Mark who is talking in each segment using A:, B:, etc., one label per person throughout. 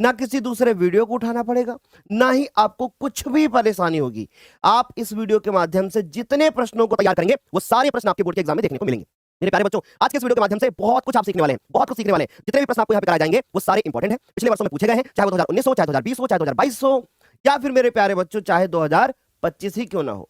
A: ना किसी दूसरे वीडियो को उठाना पड़ेगा, ना ही आपको कुछ भी परेशानी होगी। आप इस वीडियो के माध्यम से जितने प्रश्नों को तैयार करेंगे वो सारे प्रश्न आपके बोर्ड के एग्जाम में देखने को मिलेंगे। मेरे प्यारे बच्चों, आज के इस वीडियो के माध्यम से बहुत कुछ आप सीखने वाले हैं, बहुत कुछ सीखने वाले हैं। जितने भी प्रश्न आपको यहाँ पे कराए जाएंगे वो सारे इंपॉर्टेंट हैं, पिछले वर्षों में पूछे गए हैं, चाहे वो 2019 हो, चाहे 2020 हो, चाहे 2022 हो, या फिर मेरे प्यारे बच्चों चाहे 2025 ही क्यों ना हो,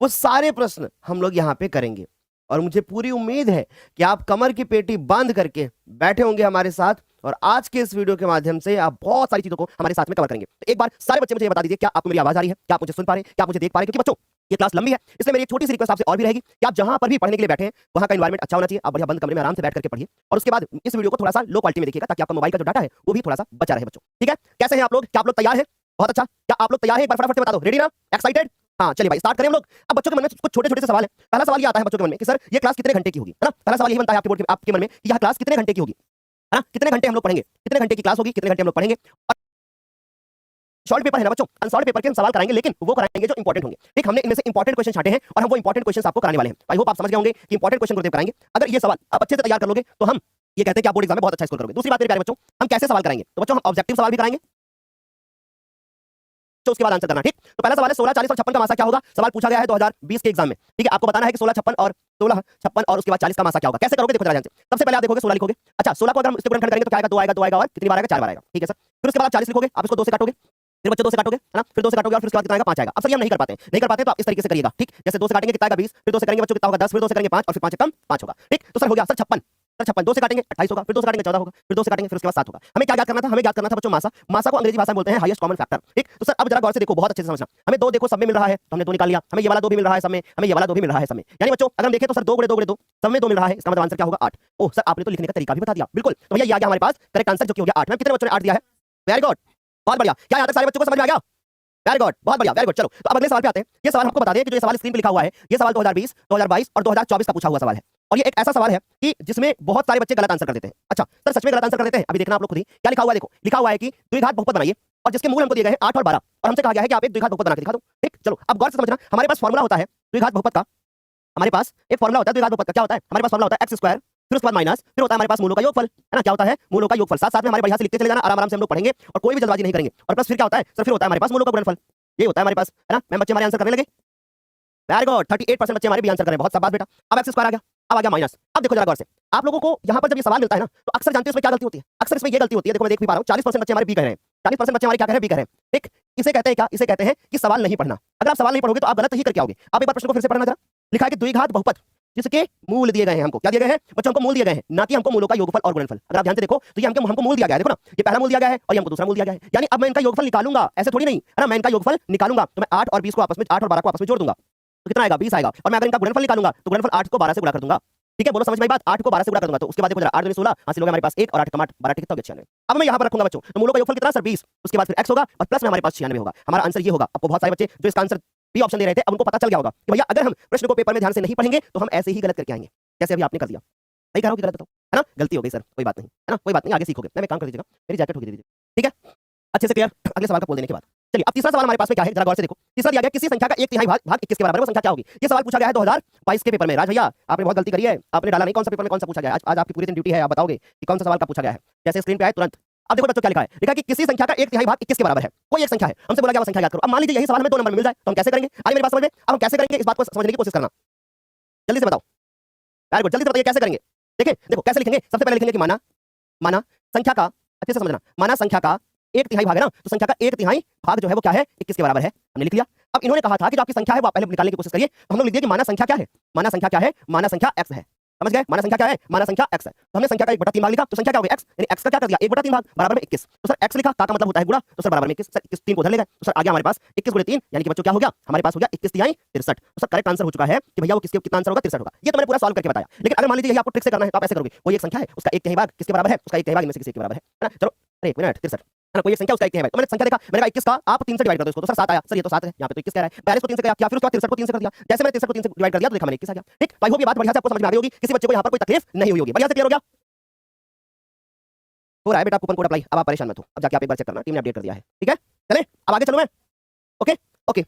A: वो सारे प्रश्न हम लोग यहाँ पे करेंगे। और मुझे पूरी उम्मीद है कि आप कमर की पेटी बांध करके बैठे होंगे हमारे साथ, और आज के इस वीडियो के माध्यम से आप बहुत सारी चीजों को हमारे साथ में कवर करेंगे। तो एक बार सारे बच्चे मुझे बता दीजिए, क्या आपको मेरी आवाज आ रही है, क्या आप मुझे सुन पा रहे हैं, क्या आप मुझे देख पा रहे हैं? क्योंकि बच्चों ये क्लास लंबी है, इसलिए मेरी एक छोटी सी रिक्वेस्ट आपसे और भी रहेगी कि आप जहां पर भी पढ़ने के लिए बैठे हैं वहां का एनवायरमेंट अच्छा होना चाहिए। आप बढ़िया बंद कमरे में आराम से बैठ करके पढ़िए, और उसके बाद इस वीडियो को थोड़ा सा लो क्वालिटी में देखिएगा, ताकि आपका मोबाइल का जो डाटा है वो भी थोड़ा सा बचा रहे बच्चों। ठीक है, कैसे हैं आप लोग? क्या आप लोग तैयार हैं? बहुत अच्छा। क्या आप लोग तैयार हैं? एक बार फटाफट से बता दो। रेडी ना? एक्साइटेड? हाँ, चलिए भाई स्टार्ट करें हम लोग। अब बच्चों के मन में कुछ छोटे छोटे से सवाल है। पहला सवाल ये आता है बच्चों के मन में कि सर ये क्लास कितने घंटे की होगी, है ना? पहला सवाल यही बनता है आपके बोर्ड के आपके मन में कि यह क्लास कितने घंटे की होगी, है ना? कितने घंटे हम लोग पढ़ेंगे, कितने घंटे की क्लास होगी, कितने घंटे हम लोग पढ़ेंगे। और शॉर्ट पेपर है ना बच्चों, अनसॉल्व पेपर के हम सवाल कराएंगे, लेकिन वो कराएंगे जो इंपॉर्टेंट होंगे। ठीक, हमने इनमें से इंपॉर्टेंट क्वेश्चन छांटे हैं और हम वो इंपॉर्टेंट क्वेश्चन आपको कराने वाले हैं। आई होप आप समझ गए होंगे कि इंपॉर्टेंट क्वेश्चन गुरुदेव कराएंगे। अगर ये सवाल आप अच्छे से तैयार कर लोगे तो हम ये कहते हैं कि आप बोर्ड एग्जाम में बहुत अच्छा स्कोर करोगे। दूसरी बात मेरे प्यारे बच्चों, हम कैसे सवाल कराएंगे? तो बच्चों हम ऑब्जेक्टिव सवाल भी कराएंगे, तो उसके बाद आंसर करना। ठीक, तो पहला सवाल है 16, 40 और 56 का मासा क्या होगा। सवाल पूछा गया है 2020 के एग्जाम में। ठीक है, आपको बताना है कि 16, 56 और 16, 56 और उसके बाद 40 का मासा क्या होगा। कैसे करोगे? देखो जरा ध्यान से। सबसे पहले आप देखोगे 16 लिखोगे। अच्छा, 16 को अगर हम इससे गुणनखंड करेंगे तो क्या आएगा? 2 आएगा, 2 आएगा और कितनी बार आएगा? 4 बार आएगा। ठीक है सर। फिर उसके बाद आप 40 लिखोगे, आप इसको 2 से काटोगे, फिर बच्चों 2 से काटोगे, है ना? फिर 2 से काटोगे और फिर उसके बाद कितना आएगा? 5 आएगा। अब सर ये हम नहीं कर पाते हैं, नहीं कर पाते तो आप इस तरीके से करिएगा। ठीक, जैसे 2 से काटेंगे कितना आएगा? 20, फिर 2 से करेंगे बच्चों कितना होगा? 10, फिर 2 से करेंगे 5 और फिर 5 से कम 5 होगा। ठीक, तो सर हो गया सर 56। सर 56 2 से काटेंगे 28 होगा, फिर 2 से काटेंगे 14 होगा, फिर 2 से काटेंगे फिर उसके बाद 7 होगा। हमें क्या याद करना था? हमें याद करना था बच्चों मासा। मासा को अंग्रेजी भाषा में बोलते हैं हाईएस्ट कॉमन फैक्टर। ठीक, तो सर अब जरा गौर से देखो, बहुत अच्छे से समझना। हमें 2 देखो सब में मिल रहा है तो हमने 2 निकाल लिया। हमें ये वाला 2 भी मिल रहा है सब में, हमें ये वाला 2 भी मिल रहा है सब में। यानी बच्चों अगर हम देखें तो सर 2 गुणे 2 गुणे 2 सब में 2 मिल रहा है, इसका मतलब आंसर क्या होगा? 8। ओह सर आपने तो लिखने का तरीका भी बता दिया। बिल्कुल, तो भैया ये आ गया हमारे पास करेक्ट आंसर जो कि हो गया 8। में कितने बच्चों ने 8 दिया है? वेरी गुड, बहुत बढ़िया। क्या याद है सारे बच्चों को? समझ में आ गया? वेरी गुड, बहुत बढ़िया, वेरी गुड। चलो तो अब अगले सवाल पे आते हैं। ये सवाल हमको बता दें कि जो ये सवाल स्क्रीन पे लिखा हुआ है, ये सवाल 2020, 2022 और 2024 का पूछा हुआ सवाल है। और ये एक ऐसा सवाल है कि जिसमें बहुत सारे बच्चे गलत आंसर कर देते हैं। अच्छा सर सच में गलत आंसर कर देते हैं? अभी देखना आप लोग खुद ही। क्या लिखा हुआ है? देखो लिखा हुआ है कि द्विघात बहुपद बनाइए और जिसके मूल हमको दिए गए हैं 8 और 12, और हमसे कहा गया है कि आप एक द्विघात बहुपद बना के दिखा दो। ठीक, चलो अब गौर से समझना। हमारे पास फॉर्मूला होता है द्विघात बहुपद का, हमारे पास एक फॉर्मूला होता है द्विघात बहुपद का। क्या होता है? हमारे पास फॉर्मूला होता है एक्स स्क्वायर, फिर उसके बाद माइनस, फिर होता है हमारे पास मूलों का योगफल, है ना? क्या होता है? मूलों का योगफल। साथ साथ में हमारे बढ़िया से लिखते चले जाना, आराम आराम से हम लोग पढ़ेंगे और कोई भी जल्दबाजी नहीं करेंगे। और प्लस फिर क्या होता है सर? फिर होता है हमारे पास मूलों का गुणनफल। ये होता है हमारे पास, है ना? मैं बच्चे हमारे आंसर करने लगे। वेरी गुड, 38% बच्चे हमारे भी आंसर कर रहे हैं। बहुत शाबाश बेटा। अब एक्स स्क्वायर आ गया, अब आ गया माइनस। अब देखो जरा गौर से, आप लोगों को यहाँ पर जब ये सवाल मिलता है ना, तो अक्सर जानते हो इसमें क्या गलती होती है? अक्सर इसमें ये गलती होती है, देखो मैं देख भी पा रहा हूँ 40% बच्चे हमारे बी कह रहे हैं, 40% बच्चे हमारे क्या कह रहे हैं? बी कह रहे हैं। ठीक, इसे कहते हैं क्या? इसे कहते हैं कि सवाल नहीं पढ़ना। अगर आप सवाल नहीं पढ़ोगे तो आप गलत ही करके आओगे। आप एक बार प्रश्न को फिर से पढ़ना जरा। लिखा है कि द्विघात बहुपद जिसके मूल दिए गए हैं। हमको क्या दिए गए हैं बच्चों? हमको मूल दिए गए हैं, ना कि हमको मूलों का योगफल और गुणनफल। अगर आप ध्यान से देखो तो ये हमको मूल दिया गया है। देखो ना, ये पहला मूल दिया गया है और ये हमको दूसरा मूल दिया गया है। यानी अब मैं इनका योगफल निकालूंगा, ऐसे थोड़ी नहीं, है ना? मैं इनका योगफल निकालूंगा तो मैं 8 और 20 को आपस में, 8 और 12 को आपस में जोड़ दूंगा तो कितना आएगा? 20 आएगा। और मैं अगर इनका गुणनफल निकालूंगा तो गुणनफल 8 को 12 से गुणा कर दूंगा। ठीक है, बोलो समझ में आई बात? 8 को 12 से गुणा कर दूंगा तो उसके बाद देखो जरा 8 दूनी 16 हासिल हो गया हमारे पास 1 और 8 कम 8 12 कितना हो गया? 96। अब मैं यहां पर रखूंगा बच्चों, तो मूलों का योगफल कितना सर? 20। उसके बाद फिर x होगा और प्लस में हमारे पास 96 होगा। हमारा आंसर ये होगा। आपको बहुत सारे बच्चे जो इसका आंसर बी ऑप्शन दे रहे थे, अब उनको पता चल गया होगा कि भैया अगर हम प्रश्न को पेपर में ध्यान से नहीं पढ़ेंगे तो हम ऐसे ही गलत करके आएंगे, जैसे अभी आपने कर दिया। नहीं कह रहा हूं कि गलत बताओ, है ना? गलती हो गई सर, कोई बात नहीं, है ना? कोई बात नहीं, आगे सीखोगे। मैं काम कर दीजिएगा, मेरी जैकेट होगी दे दीजिए। ठीक है, अच्छे से क्लियर। अगले सवाल का बोल देने के बाद चलिए अब तीसरा सवाल हमारे पास में क्या है जरा गौर से देखो। तीसरा दिया गया किसी संख्या का 1/3 भाग 21 के बराबर है, वो संख्या क्या होगी? ये सवाल पूछा गया है 2022 के पेपर में। राज भैया आपने बहुत गलती करी है, आपने डाला नहीं कौन सा पेपर में कौन सा पूछा गया है। आज आपकी पूरी दिन ड्यूटी है, आप बताओगे कि कौन सा सवाल का पूछा गया है। जैसे स्क्रीन पे आए तुरंत। अब देखो बच्चों क्या लिखा है? लिखा है कि किसी संख्या का 1/3 भाग 21 के बराबर है। कोई एक संख्या है, हमसे बोला गया वो संख्या याद करो। अब मान लीजिए यही सवाल हमें 2 नंबर में मिल जाए तो हम कैसे करेंगे? आइए मेरे पास समझ में। अब हम कैसे करेंगे इस बात को समझने की कोशिश करना, जल्दी से बताओ। वेरी गुड, जल्दी से बताइए कैसे करेंगे। देखिए देखो कैसे लिखेंगे। सबसे पहले लिखेंगे कि माना, माना संख्या का, अच्छे से समझना, माना संख्या का 1/3 भाग है ना, तो संख्या का 1/3 भाग जो है वो क्या है? 21 के बराबर है। हमने लिख लिया। अब इन्होंने कहा था कि जो आपकी संख्या है वो आप पहले निकालने की कोशिश करिए। तो हम लोग लिख दिए कि माना संख्या क्या है? माना संख्या क्या है? माना संख्या x है। समझ गए? माना संख्या क्या है? माना संख्या x है। तो हमने संख्या का 1/3 भाग लिखा, तो संख्या क्या हो गई? x, यानी x का क्या कर दिया? 1/3 भाग बराबर में 21। तो सर x लिखा, का मतलब होता है गुणा, तो सर बराबर में 21। सर 21 3 को उधर ले गए तो सर आ गया हमारे पास 21 × 3, यानी कि बच्चों क्या हो गया? हमारे पास हो गया 21 तिहाई 63। तो सर करेक्ट आंसर हो चुका है कि भैया वो किसके कितना आंसर होगा? 63 होगा। ये तो मैंने पूरा सॉल्व करके बताया। लेकिन अगर मान लीजिए यही आपको ट्रिक से करना है तो आप ऐसे करोगे। कोई एक संख्या है, उसका 1/3 भाग किसके बराबर है? उसका 1/3 भाग इनमें से किसी के बराबर है ना? चलो अरे 1 मिनट 63, है ना? कोई एक संख्या उसका 1/3 भाग, तो मैंने संख्या देखा, मैंने कहा 21 का आप 3 से डिवाइड कर दो इसको, तो सर 7 आया। सर ये तो 7 है, यहाँ पे तो 21 कह रहा है। 42 को 3 से किया, फिर उसके बाद 63 को 3 से कर दिया। जैसे मैंने 63 को 3 से डिवाइड कर दिया तो देखा मैंने 21 आ गया। ठीक, आई होप ये बात बढ़िया से आपको समझ में आ गई होगी, किसी बच्चे को यहाँ पर कोई तकलीफ नहीं हुई होगी। बढ़िया से क्लियर हो गया? हो रहा है बेटा कूपन कोड अप्लाई, अब आप परेशान मत हो। अब जाके आप एक बार चेक करना, टीम ने अपडेट कर दिया है। ठीक है, चलें अब आगे चलूं मैं? ओके ओके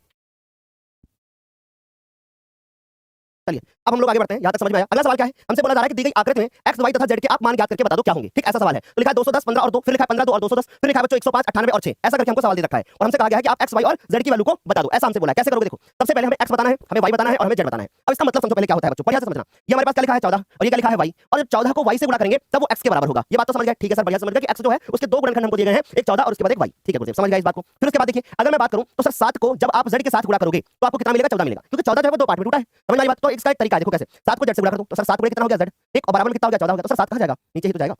A: चलिए अब हम लोग आगे बढ़ते हैं, यहाँ तक समझ में आया। अगला सवाल क्या है, हमसे बोला जा रहा है कि दी गई आकृति में एक्स वाई तथा जेड के आप मान ज्ञात करके बता दो क्या होंगे। ठीक, ऐसा सवाल है। तो लिखा है 210 15 और 2, फिर लिखा है 15 2 और 210, फिर लिखा है बच्चों 105 98 और 6, ऐसा करके हमको सवाल दे रखा है और हमसे कहा गया है कि आप एक्स वाई और जेड की वैल्यू को बता दो। ऐसा हमसे बोला है। कैसे करोगे? देखो, सबसे पहले हमें एक्स बताना है, हमें वाई बताना है और हमें जेड बताना है। अब इसका मतलब समझो पहले क्या होता है बच्चों, बढ़िया से समझना। ये हमारे पास क्या लिखा है 14 और ये क्या लिखा है वाई, और जब 14 को वाई से गुणा करेंगे तब वो एक्स के बराबर होगा। ये बात तो समझ गए? ठीक है सर, बढ़िया समझ गए कि एक्स जो है उसके दो गुणनखंड हमको दिए गए हैं, एक 14 और उसके बाद एक वाई। ठीक है, समझ गए इस बात को। फिर उसके बाद देखिए, अगर मैं बात करूं तो सर 7 को जब आप जेड के साथ गुणा करोगे तो आपको कितना मिलेगा? 14 मिलेगा, क्योंकि 14 जो है वो दो पार्ट में टूटा है। समझ आई बात? तो इसका एक तरीका है, देखो कैसे। 7 को जेड से गुणा कर दो तो सर 7 गुणे कितना हो गया जेड, एक और बराबर में कितना हो गया 14 हो गया, तो सर 7 कहां जाएगा? नीचे ही तो जाएगा।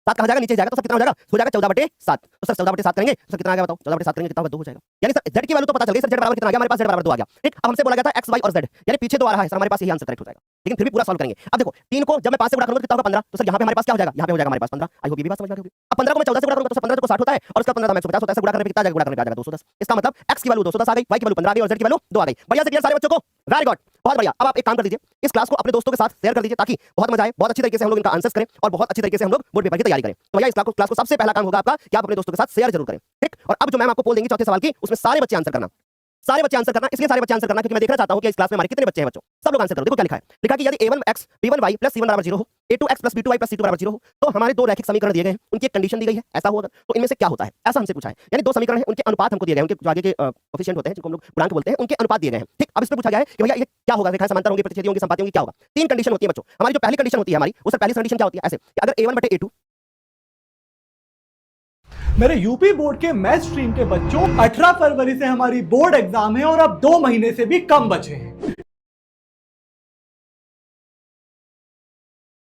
A: 7 कहां जाएगा? नीचे जाएगा। तो सर कितना हो जाएगा? हो जाएगा 14/7। तो सर 14/7 करेंगे तो सर कितना आ गया बताओ? 14/7 करेंगे कितना होगा? 2 हो जाएगा। यानी सर जेड की वैल्यू तो पता चल गई। सर जेड बराबर कितना आ गया हमारे पास? जेड बराबर 2 आ गया। ठीक, अब हमसे बोला गया था एक्स वाई और जेड, यानी पीछे 2 आ रहा है सर, हमारे पास यही आंसर करेक्ट हो जाएगा। लेकिन फिर भी पूरा सॉल्व करेंगे। अब देखो 3 को जब मैं 5 से गुणा करूंगा तो कितना होगा? 15। तो सर यहाँ पे हमारे पास क्या हो जाएगा? यहाँ पे हो जाएगा हमारे पास 15। आई होप ये भी बात समझ में आ गई। अब 15 को मैं 14 से गुणा करूंगा तो सर 15 को 60 होता है और उसका 15 150 होता है। गुणा करने पे कितना आ जाएगा? गुणा करने पे आ जाएगा 210। इसका मतलब एक्स की वैल्यू 210 आ गई, वाई की वैल्यू 15 आ गई और जेड की वैल्यू 2 आ गई। बढ़िया से क्लियर सारे बच्चों को? वेरी गुड, बहुत बढ़िया। अब आप एक काम कर दीजिए, इस क्लास को अपने दोस्तों के साथ शेयर कर दीजिए ताकि बहुत मजा आए, बहुत अच्छी तरीके से हम लोग इनका आंसर्स करें और बहुत अच्छी तरीके से हम लोग बोर्ड पेपर की तैयारी करें। तो भैया इस क्लास को सबसे पहला काम होगा आपका कि आप अपने दोस्तों के साथ शेयर जरूर करें। ठीक, और अब जो मैम आपको पोल देंगी चौथे सवाल की, उसमें सारे बच्चे आंसर करना। सारे बच्चे आंसर करना, इसलिए सारे बच्चे आंसर करना क्योंकि मैं देखना चाहता हूं कि इस क्लास में हमारे कितने बच्चे हैं बच्चों। सब लोग आंसर करो। देखो क्या लिखा है, लिखा कि यदि a1x b1y + c1 = 0 हो, a2x + b2y + c2 = 0 हो, तो हमारे दो रैखिक समीकरण दिए गए हैं, उनकी एक कंडीशन दी गई है, ऐसा होगा तो इनमें से क्या होता है, ऐसा हमसे पूछा है। यानी दो समीकरण हैं, उनके अनुपात हमको दिए गए हैं, उनके जो आगे के कोएफिशिएंट होते हैं जिनको हम लोग गुणांक बोलते हैं, उनके अनुपात दिए गए हैं। ठीक, अब इस पे पूछा गया है कि भैया ये क्या होगा, रेखाएं समांतर होंगी, प्रतिच्छेदी होंगी, संपाती होंगी, क्या होगा? तीन कंडीशन होती है बच्चों। हमारी जो पहली कंडीशन होती है हमारी, वो सर पहली कंडीशन क्या होती है? ऐसे कि अगर a1/a2
B: मेरे यूपी बोर्ड के मैथ स्ट्रीम के बच्चों 18 फरवरी से हमारी बोर्ड एग्जाम है और अब 2 महीने से भी कम बचे हैं।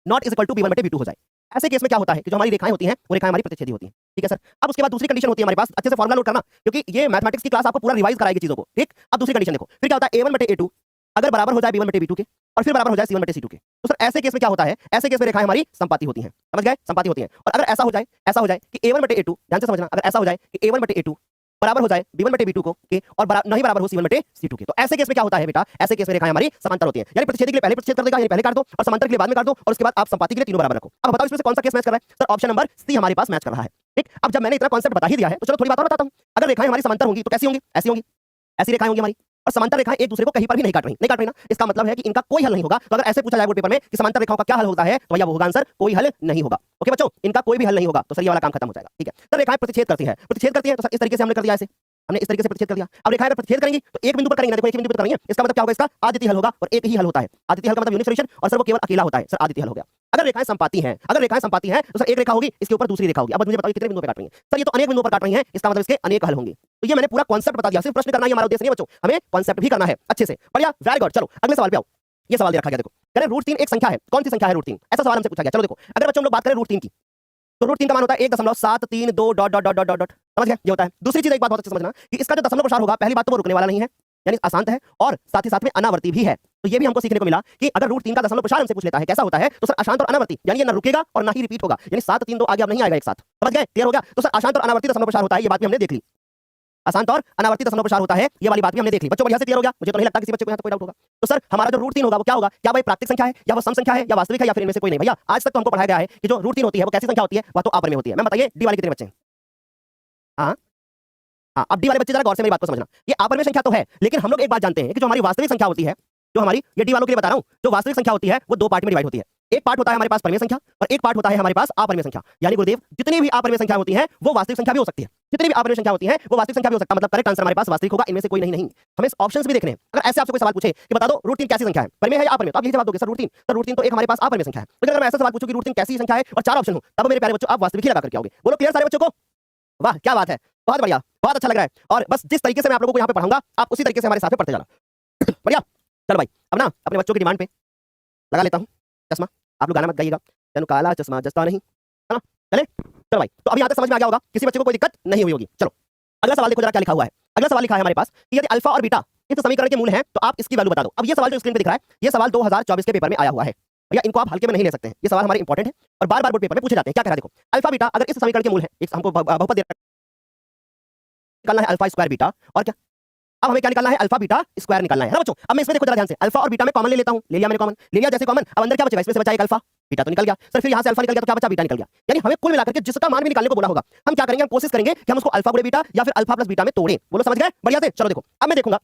A: Not is equal to b1/b2 हो जाए। ऐसे केस में क्या होता है कि जो हमारी रेखाएं होती हैं वो रेखाएं हमारी प्रतिच्छेदी होती हैं। ठीक है सर। अब उसके बाद दूसरी कंडीशन होती है हमारे पास, अच्छे से फॉर्मूला नोट करना क्योंकि ये मैथमेटिक्स की क्लास आपको पूरा रिवाइज कराएगी चीजों को। ठीक, अब दूसरी कंडीशन देखो, फिर क्या होता है a1/a2 अगर बराबर हो जाए b1/b2 के और फिर बराबर हो जाए c1/c2 के, तो सर ऐसे केस में क्या होता है? ऐसे केस में रेखाएं हमारी संपाती होती हैं। समझ गए? संपाती होती हैं। और अगर ऐसा हो जाए कि a1/a2, ध्यान से समझना, अगर ऐसा हो जाए कि a1/a2 बराबर हो जाए b1/b2 को के और नहीं बराबर हो c1/c2 के, तो ऐसे केस में क्या होता है बेटा? ऐसे केस में रेखाएं हमारी समांतर होती हैं। यानी प्रतिच्छेदी के लिए पहले प्रतिच्छेद कर देगा, यानी पहले काट दो, और समांतर के लिए बाद में काट दो, और उसके बाद आप संपाती के लिए तीनों बराबर रखो। अब बताओ इसमें से कौन सा केस मैच कर रहा है? सर ऑप्शन नंबर सी हमारे पास मैच कर रहा है। ठीक, अब जब मैंने इतना कॉन्सेप्ट बता ही दिया है तो चलो थोड़ी बात और बताता हूं। अगर रेखाएं हमारी समांतर होंगी तो कैसी होंगी? ऐसी होंगी, ऐसी रेखाएं होंगी हमारी, और समांतर रेखाएं एक दूसरे को कहीं पर भी नहीं काट रही ना। इसका मतलब है कि इनका कोई हल नहीं होगा। तो अगर ऐसे पूछा जाए बोर्ड पेपर में कि समांतर रेखाओं का क्या हल होता है, तो भैया वो होगा आंसर कोई हल नहीं होगा। ओके बच्चों, इनका कोई भी हल नहीं होगा, तो सर ये वाला काम खत्म हो जाएगा। ठीक है, तो रेखाएं प्रतिच्छेद करती हैं तो सर इस तरीके से हमने कर दिया, ऐसे हमने इस तरीके से प्रतिच्छेद कर दिया। अब रेखाएं अगर प्रतिच्छेद करेंगी तो एक बिंदु पर करेंगे ना, देखो एक बिंदु पर करेंगे, इसका मतलब क्या होगा? इसका आदित्य हल होगा, और एक ही हल होता है। आदित्य हल का मतलब यूनिक सॉल्यूशन, और सर वो केवल अकेला होता है, सर आदित्य हल हो गया। अगर रेखाएं संपाती हैं तो सर एक रेखा होगी, इसके ऊपर दूसरी रेखा होगी। अब मुझे बताओ कितने बिंदुओं पर काट रही है? सर ये तो अनेक बिंदुओं पर काट रही है, इसका मतलब इसके अनेक हल होंगे। तो ये मैंने पूरा कॉन्सेप्ट बता दिया, सिर्फ प्रश्न करना ही हमारा उद्देश्य नहीं बच्चों, हमें कॉन्सेप्ट भी करना है अच्छे से। बढ़िया, वेरी गुड। चलो अगले सवाल पे आओ। ये सवाल दे रखा गया, देखो कह रहे √3 एक संख्या है, कौन सी संख्या है √3? ऐसा सवाल हमसे पूछा गया। चलो देखो, अगर बच्चों हम लोग बात करें √3 की, तो √3 का मान होता है 1.732 dot dot dot dot dot. समझ गए? ये होता है। दूसरी चीज एक बात बहुत अच्छे से समझना कि इसका जो दशमलव प्रसार होगा, पहली बात तो वो रुकने वाला नहीं है, यानी आसान है, और साथ ही साथ में अनावर्ती भी है। तो ये भी हमको सीखने को मिला कि अगर √3 का दशमलव प्रसार हमसे पूछ लेता है कैसा होता है, तो सर अशांत और अनावर्ती, यानी ये ना रुकेगा और ना ही रिपीट होगा, यानी 7 3 2 आगे अब नहीं आएगा एक साथ। समझ गए? क्लियर हो गया? तो सर अशांत और अनावर्ती दशमलव प्रसार होता है, ये बात भी हमने देख ली। अशांत और अनावर्ती दशमलव प्रसार होता है, ये वाली बात भी हमने देख ली। बच्चों बढ़िया से क्लियर हो गया? मुझे तो नहीं लगता किसी बच्चे को यहाँ कोई डाउट होगा। तो सर हमारा जो √3 होगा वो क्या होगा? क्या भाई प्राकृतिक संख्या है, या वो सम संख्या है, या वास्तविक है, या फिर इनमें से कोई नहीं? भैया आज तक तो हमको पढ़ाया गया है कि जो √3 होती है वो कैसी संख्या होती है? वह तो आपर में होती है। मैं बताइए डी वाले कितने बच्चे हैं? हाँ हाँ, अब डी वाले बच्चे जरा गौर से मेरी बात को समझना। ये आपर में संख्या तो है, लेकिन हम लोग एक बात जानते हैं कि जो हमारी वास्तविक संख्या होती है, जो हमारी, ये डी वालों के लिए बता रहा हूं, जो वास्तविक संख्या होती है वो दो पार्ट में डिवाइड होती है। एक पार्ट होता है हमारे पास परमेय संख्या, और एक पार्ट होता है हमारे पास अपरिमेय संख्या। यानी गुरुदेव जितनी भी अपरिमेय संख्या होती है वो वास्तविक संख्या भी हो सकती है, जितनी भी अपरिमेय संख्या होती है वो वास्तविक संख्या भी हो सकता है। मतलब करेक्ट आंसर हमारे पास वास्तविक होगा, इनमें से कोई नहीं। हमें ऑप्शंस भी देखने हैं। अगर ऐसे आपसे कोई सवाल पूछे कि बता दो √3 कैसी संख्या है, परमेय है या अपरिमेय, तो आप यही जवाब दोगे सर √3। तो √3 तो एक हमारे पास अपरिमेय संख्या है। लेकिन अगर मैं ऐसा सवाल पूछूं कि √3 कैसी संख्या है और चार ऑप्शन हो, तब मेरे प्यारे बच्चों आप वास्तविक ही लगा करके आओगे। बोलो क्लियर सारे बच्चों को? वाह क्या बात है, बहुत बढ़िया, बहुत अच्छा लग रहा है। और बस जिस तरीके से मैं आप लोगों को यहाँ पे पढ़ाऊंगा, आप उसी तरीके से हमारे साथ में पढ़ते जाना। बढ़िया। चलो भाई, अब ना अपने बच्चों की डिमांड पे लगा लेता हूँ चश्मा। आप लोग गाना मत गाइएगा, तेनु काला चश्मा जस्ता नहीं, है ना? चले चलो भाई, तो अभी यहाँ तक समझ में आ गया होगा, किसी बच्चे को कोई दिक्कत नहीं हुई होगी। चलो अगला सवाल देखो जरा क्या लिखा हुआ है। अगला सवाल लिखा है हमारे पास कि यदि अल्फा और बीटा इस समीकरण के मूल हैं तो आप इसकी वैल्यू बता दो। अब ये सवाल जो स्क्रीन पे दिख रहा है, ये सवाल 2024 के पेपर में आया हुआ है। भैया इनको आप हल्के में नहीं ले सकते हैं, ये सवाल हमारे इंपॉर्टेंट है और बार बार बोर्ड पेपर में पूछे जाते हैं। क्या कह रहा है देखो, अल्फा बीटा अगर इस समीकरण के मूल है, एक हमको बहुपद निकालना है अल्फा स्क्वायर बीटा, और क्या अब हमें क्या निकालना है? अल्फा बीटा स्क्वायर निकालना है ना बच्चों। अब मैं इसमें देखो जरा ध्यान से, अल्फा और बीटा में कॉमन ले लेता हूं, ले लिया मैंने कॉमन, ले लिया जैसे कॉमन। अब अंदर क्या बचेगा? इसमें से बचा एक अल्फा, बीटा तो निकल गया सर, फिर यहां से अल्फा निकल गया तो क्या बचा? बीटा निकल गया। यानी हमें कुल मिलाकर के जिसका मान भी निकालने को बोला होगा, हम क्या करेंगे? हम कोशिश करेंगे कि हम उसको अल्फा गुणे बीटा या फिर अल्फा प्लस बीटा में तोड़ें। बोलो समझ गए? बढ़िया से। चलो देखो अब मैं देखूंगा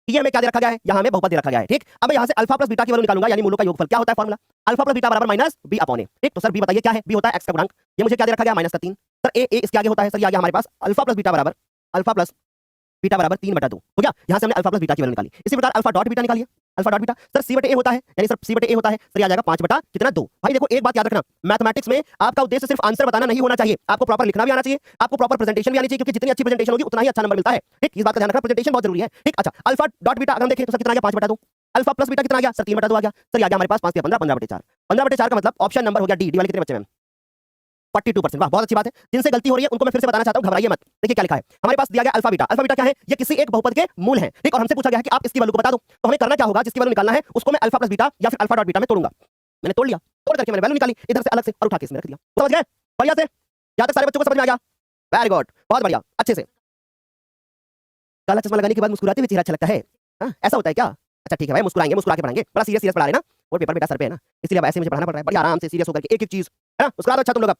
A: ये हमें क्या दे रखा गया है, यहाँ हमें बहुपद दे रखा गया है। ठीक, अब मैं यहाँ से अल्फा प्लस बीटा की वैल्यू निकालूंगा, यानी मूलों का योगफल। क्या होता है फॉर्मूला, अल्फा प्लस बीटा बराबर माइनस बी अपॉन ए। ठीक, तो सर बी बताइए क्या है, बी होता है एक्स का गुणांक। ये मुझे क्या दे रखा गया, माइनस का 3। सर ए इसके आगे होता है, सर ये आ गया हमारे पास अल्फा प्लस बीटा बराबर 3/2 हो गया। यहाँ से हमने अल्फा प्लस बीटा की वैल्यू निकाली। इसी प्रकार अल्फा डॉट बीटा निकालिए, अल्फा डॉट बीटा सर सी बटे ए होता है, यानी सर सी बटे ए होता है, सर ये आ जाएगा 5/2। भाई देखो एक बात याद रखना, मैथमेटिक्स में आपका उद्देश्य सिर्फ आंसर बताना नहीं होना चाहिए, आपको प्रॉपर लिखना भी आना चाहिए, आपको प्रॉपर प्रेजेंटेशन भी आनी चाहिए, क्योंकि जितनी अच्छी प्रेजेंटेशन होगी उतना ही अच्छा नंबर मिलता है। ठीक, इस बात का ध्यान रखना, प्रेजेंटेशन बहुत जरूरी है। ठीक, अच्छा अल्फा डॉट बीटा अगर हम देखें तो सर कितना आ गया 5/2। अल्फा प्लस बीटा कितना आ गया सर 3/2 आ गया। सर ये आ गया हमारे पास 5 15 15/4। 15/4 का मतलब ऑप्शन नंबर हो गया डी। डी वाले कितने बच्चे मैम, 42%। वाह बहुत अच्छी बात है। जिनसे गलती हो रही है उनको मैं फिर से बताना चाहता हूं, घबराइए मत। देखिए क्या लिखा है हमारे पास, दिया गया अल्फा बीटा। अल्फा बीटा क्या है, ये किसी एक बहुपद के मूल है। ठीक, और हमसे पूछा गया है कि आप इसकी वैल्यू को बता दो। तो हमें करना क्या होगा, जिसकी वैल्यू निकालना है उसको मैं अल्फा प्लस बीटा या फिर अल्फा डॉट बीटा में तोड़ूंगा। मैंने तोड़ लिया, तोड़ करके मैंने वैल्यू निकाली इधर से अलग से और उठा के इसमें रख दिया। समझ गए बढ़िया से, यहां तक सारे बच्चों को समझ में आ गया, वेरी गुड, बहुत बढ़िया, अच्छे से। काला चश्मा लगाने के बाद मुस्कुराते हुए चेहरा अच्छा लगता है, ऐसा होता है क्या? अच्छा ठीक है भाई, मुस्कुराएंगे, मुस्कुरा के पढ़ाएंगे, बड़ा सीरियस सीरियस पढ़ा रहे ना, और पेपर बेटा सर पे है ना, इसलिए अब ऐसे मुझे पढ़ाना पड़ रहा है। बढ़िया आराम से सीरियस होकर के एक एक चीज है ना, मुस्कुरा दो अच्छा तुम लोग।